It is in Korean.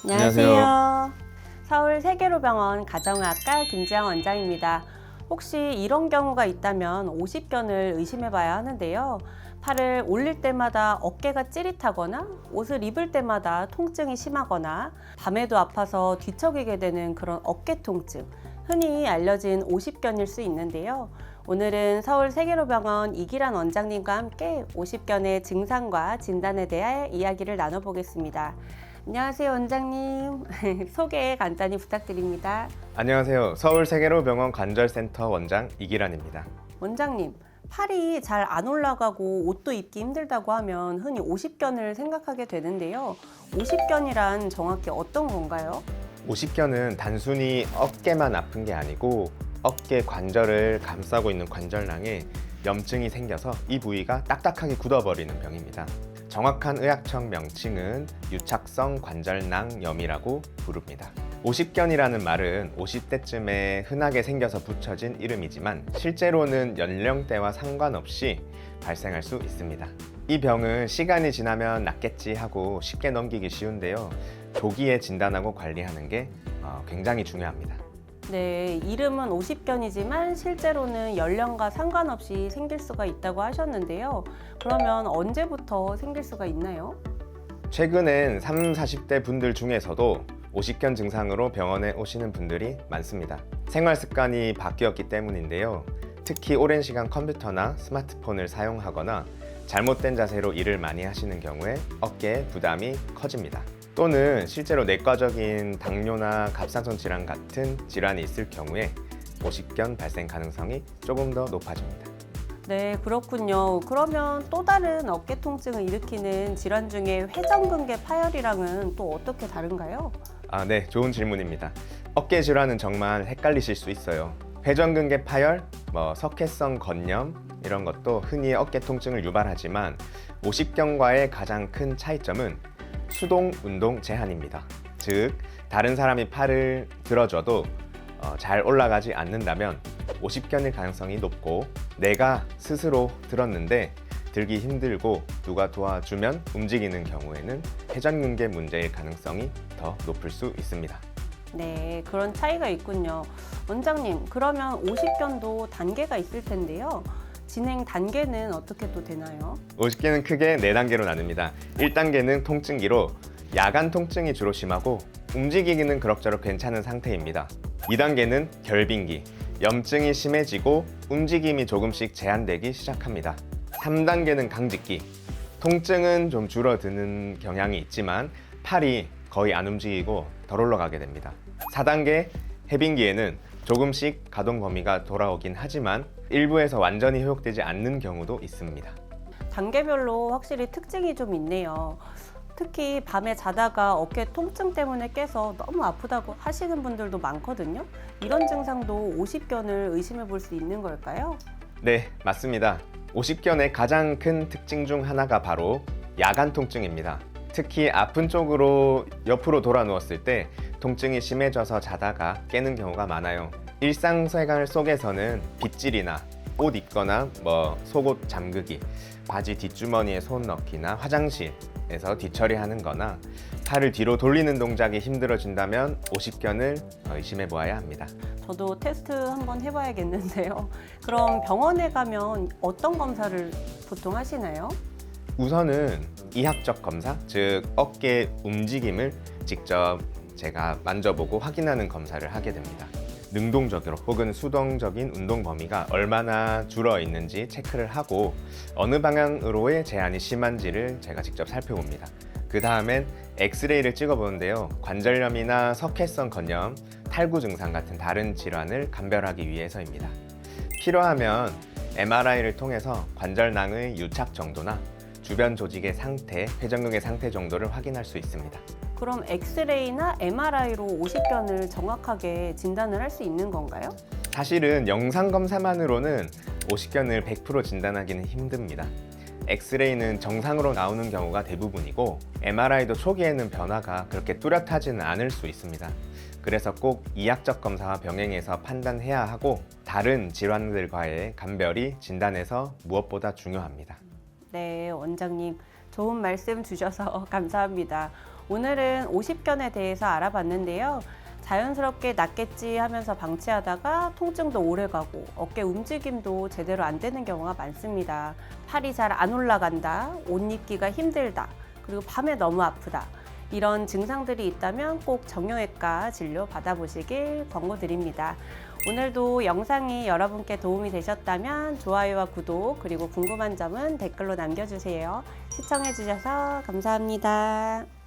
안녕하세요. 서울 세계로병원 가정의학과 김지영 원장입니다. 혹시 이런 경우가 있다면 오십견을 의심해봐야 하는데요. 팔을 올릴 때마다 어깨가 찌릿하거나 옷을 입을 때마다 통증이 심하거나 밤에도 아파서 뒤척이게 되는 그런 어깨 통증, 흔히 알려진 오십견일 수 있는데요. 오늘은 서울 세계로병원 이기란 원장님과 함께 오십견의 증상과 진단에 대해 이야기를 나눠보겠습니다. 안녕하세요, 원장님. 소개 간단히 부탁드립니다. 안녕하세요. 서울 세계로병원 관절센터 원장 이기란입니다. 원장님, 팔이 잘 안 올라가고 옷도 입기 힘들다고 하면 흔히 오십견을 생각하게 되는데요. 오십견이란 정확히 어떤 건가요? 오십견은 단순히 어깨만 아픈 게 아니고 어깨 관절을 감싸고 있는 관절낭에 염증이 생겨서 이 부위가 딱딱하게 굳어버리는 병입니다. 정확한 의학적 명칭은 유착성 관절낭염이라고 부릅니다. 오십견이라는 말은 50대쯤에 흔하게 생겨서 붙여진 이름이지만 실제로는 연령대와 상관없이 발생할 수 있습니다. 이 병은 시간이 지나면 낫겠지 하고 쉽게 넘기기 쉬운데요. 조기에 진단하고 관리하는 게 굉장히 중요합니다. 네, 이름은 오십견이지만 실제로는 연령과 상관없이 생길 수가 있다고 하셨는데요. 그러면 언제부터 생길 수가 있나요? 최근엔 30, 40대 분들 중에서도 오십견 증상으로 병원에 오시는 분들이 많습니다. 생활 습관이 바뀌었기 때문인데요. 특히 오랜 시간 컴퓨터나 스마트폰을 사용하거나 잘못된 자세로 일을 많이 하시는 경우에 어깨에 부담이 커집니다. 또는 실제로 내과적인 당뇨나 갑상선 질환 같은 질환이 있을 경우에 오십견 발생 가능성이 조금 더 높아집니다. 네, 그렇군요. 그러면 또 다른 어깨 통증을 일으키는 질환 중에 회전근개 파열이랑은 또 어떻게 다른가요? 네, 좋은 질문입니다. 어깨 질환은 정말 헷갈리실 수 있어요. 회전근개 파열, 석회성 건염 이런 것도 흔히 어깨 통증을 유발하지만 오십견과의 가장 큰 차이점은 수동 운동 제한입니다. 즉, 다른 사람이 팔을 들어줘도 잘 올라가지 않는다면 오십견일 가능성이 높고 내가 스스로 들었는데 들기 힘들고 누가 도와주면 움직이는 경우에는 회전근개 문제일 가능성이 더 높을 수 있습니다. 네, 그런 차이가 있군요. 원장님, 그러면 오십견도 단계가 있을 텐데요. 진행 단계는 어떻게 또 되나요? 오십견은 크게 4단계로 나뉩니다. 1단계는 통증기로 야간 통증이 주로 심하고 움직이기는 그럭저럭 괜찮은 상태입니다. 2단계는 결빙기, 염증이 심해지고 움직임이 조금씩 제한되기 시작합니다. 3단계는 강직기, 통증은 좀 줄어드는 경향이 있지만 팔이 거의 안 움직이고 덜 올라가게 됩니다. 4단계 해빙기에는 조금씩 가동 범위가 돌아오긴 하지만 일부에서 완전히 회복되지 않는 경우도 있습니다. 단계별로 확실히 특징이 좀 있네요. 특히 밤에 자다가 어깨 통증 때문에 깨서 너무 아프다고 하시는 분들도 많거든요. 이런 증상도 오십견을 의심해 볼 수 있는 걸까요? 네, 맞습니다. 오십견의 가장 큰 특징 중 하나가 바로 야간 통증입니다. 특히 아픈 쪽으로 옆으로 돌아 누웠을 때 통증이 심해져서 자다가 깨는 경우가 많아요. 일상생활 속에서는 빗질이나 옷 입거나 속옷 잠그기, 바지 뒷주머니에 손 넣기나 화장실에서 뒤처리하는 거나 팔을 뒤로 돌리는 동작이 힘들어진다면 오십견을 의심해 보아야 합니다. 저도 테스트 한번 해봐야겠는데요. 그럼 병원에 가면 어떤 검사를 보통 하시나요? 우선은 이학적 검사, 즉 어깨 움직임을 직접 제가 만져보고 확인하는 검사를 하게 됩니다. 능동적으로 혹은 수동적인 운동 범위가 얼마나 줄어 있는지 체크를 하고 어느 방향으로의 제한이 심한지를 제가 직접 살펴봅니다. 그 다음엔 엑스레이를 찍어보는데요. 관절염이나 석회성 건염, 탈구 증상 같은 다른 질환을 감별하기 위해서입니다. 필요하면 MRI를 통해서 관절낭의 유착 정도나 주변 조직의 상태, 회전근개 상태 정도를 확인할 수 있습니다. 그럼 엑스레이나 MRI로 오십견을 정확하게 진단을 할 수 있는 건가요? 사실은 영상 검사만으로는 오십견을 100% 진단하기는 힘듭니다. 엑스레이는 정상으로 나오는 경우가 대부분이고 MRI도 초기에는 변화가 그렇게 뚜렷하지는 않을 수 있습니다. 그래서 꼭 이학적 검사와 병행해서 판단해야 하고 다른 질환들과의 감별이 진단에서 무엇보다 중요합니다. 네, 원장님 좋은 말씀 주셔서 감사합니다. 오늘은 50견에 대해서 알아봤는데요. 자연스럽게 낫겠지 하면서 방치하다가 통증도 오래가고 어깨 움직임도 제대로 안 되는 경우가 많습니다. 팔이 잘 안 올라간다, 옷 입기가 힘들다, 그리고 밤에 너무 아프다. 이런 증상들이 있다면 꼭 정형외과 진료 받아보시길 권고드립니다. 오늘도 영상이 여러분께 도움이 되셨다면 좋아요와 구독, 그리고 궁금한 점은 댓글로 남겨주세요. 시청해주셔서 감사합니다.